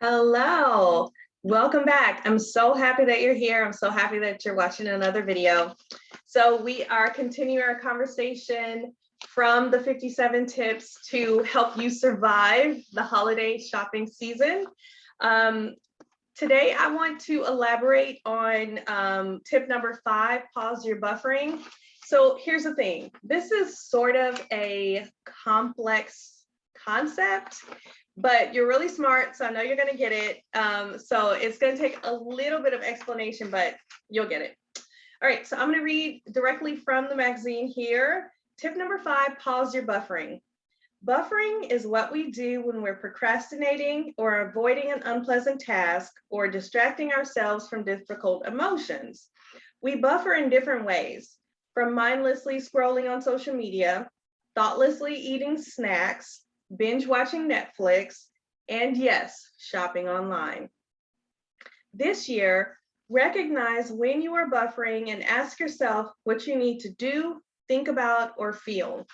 Hello, welcome back. I'm so happy that you're here. I'm so happy that you're watching another video. So we are continuing our conversation from the 57 tips to help you survive the holiday shopping season. Today, I want to elaborate on tip number 5, pause your buffering. So here's the thing. This is sort of a complex concept, but you're really smart, so I know you're going to get it. So it's going to take a little bit of explanation, but you'll get it. All right, so I'm going to read directly from the magazine here. Tip number 5, pause your buffering. Buffering is what we do when we're procrastinating or avoiding an unpleasant task or distracting ourselves from difficult emotions. We buffer in different ways, from mindlessly scrolling on social media, thoughtlessly eating snacks, binge watching Netflix, and yes, shopping online. This year, recognize when you are buffering and ask yourself what you need to do, think about, or feel.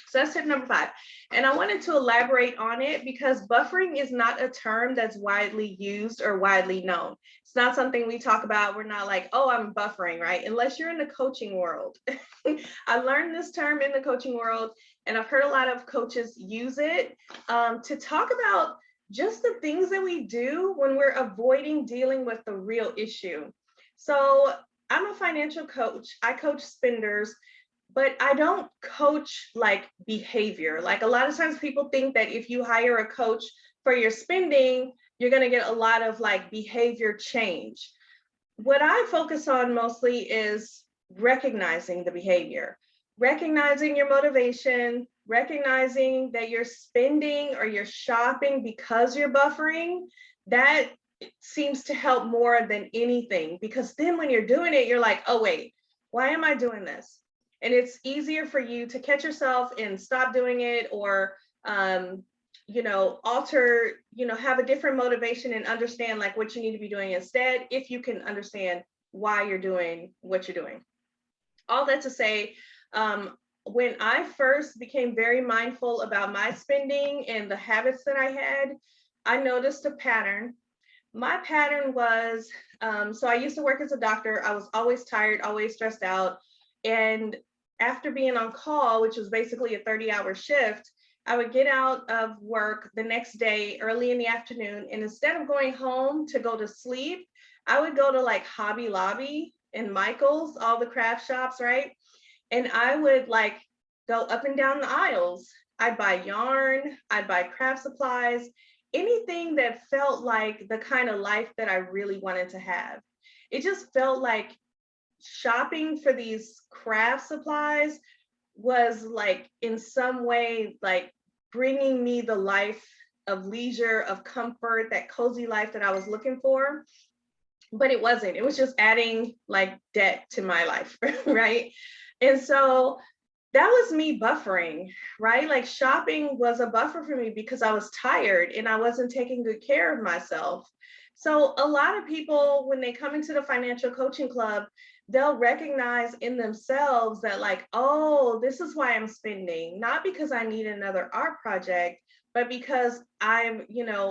So that's tip number 5. And I wanted to elaborate on it because buffering is not a term that's widely used or widely known. It's not something we talk about. We're not like, oh, I'm buffering, right? Unless you're in the coaching world. I learned this term in the coaching world, and I've heard a lot of coaches use it to talk about just the things that we do when we're avoiding dealing with the real issue. So I'm a financial coach. I coach spenders, but I don't coach like behavior. Like a lot of times people think that if you hire a coach for your spending, you're going to get a lot of like behavior change. What I focus on mostly is recognizing the behavior, recognizing your motivation, recognizing that you're spending or you're shopping because you're buffering. That seems to help more than anything, because then when you're doing it, you're like, oh, wait, why am I doing this? And it's easier for you to catch yourself and stop doing it, or alter, have a different motivation and understand like what you need to be doing instead, if you can understand why you're doing what you're doing. All that to say, when I first became very mindful about my spending and the habits that I had, I noticed a pattern. My pattern was, so I used to work as a doctor. I was always tired, always stressed out. And after being on call, which was basically a 30-hour shift, I would get out of work the next day early in the afternoon. And instead of going home to go to sleep, I would go to like Hobby Lobby and Michael's, all the craft shops, right? And I would like go up and down the aisles. I'd buy yarn, I'd buy craft supplies, anything that felt like the kind of life that I really wanted to have. It just felt like shopping for these craft supplies was like in some way like bringing me the life of leisure, of comfort, that cozy life that I was looking for. But it wasn't. It was just adding like debt to my life, right? And so that was me buffering, right? Like shopping was a buffer for me because I was tired and I wasn't taking good care of myself. So a lot of people, when they come into the financial coaching club, they'll recognize in themselves that like, oh, this is why I'm spending, not because I need another art project, but because I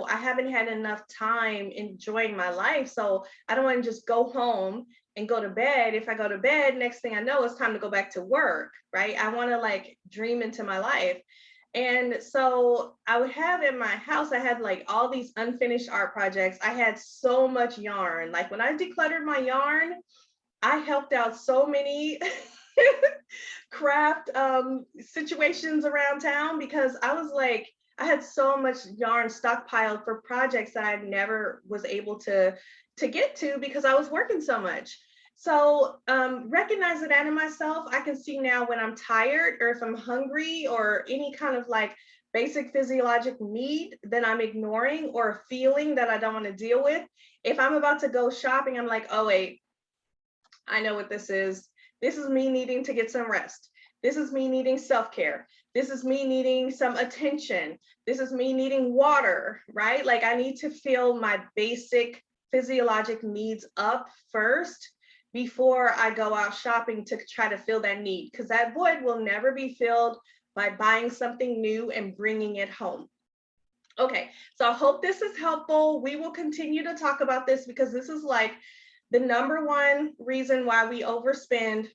haven't had enough time enjoying my life. So I don't want to just go home and go to bed. If I go to bed, next thing I know, it's time to go back to work, right? I want to like dream into my life. And so I would have in my house, I had like all these unfinished art projects. I had so much yarn. Like when I decluttered my yarn, I helped out so many craft situations around town, because I was like, I had so much yarn stockpiled for projects that I never was able to get to because I was working so much. So recognizing that in myself, I can see now when I'm tired or if I'm hungry or any kind of like basic physiologic need that I'm ignoring or a feeling that I don't want to deal with. If I'm about to go shopping, I'm like, oh, wait, I know what this is. This is me needing to get some rest. This is me needing self-care. This is me needing some attention. This is me needing water, right? Like I need to feel my basic physiologic needs up first before I go out shopping to try to fill that need, because that void will never be filled by buying something new and bringing it home. Okay, so I hope this is helpful. We will continue to talk about this because this is like the number one reason why we overspend.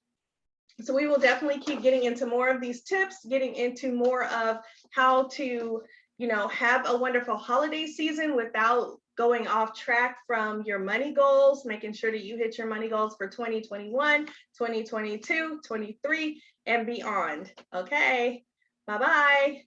So we will definitely keep getting into more of these tips, getting into more of how to, have a wonderful holiday season without going off track from your money goals, making sure that you hit your money goals for 2021, 2022, 23, and beyond. Okay, bye-bye.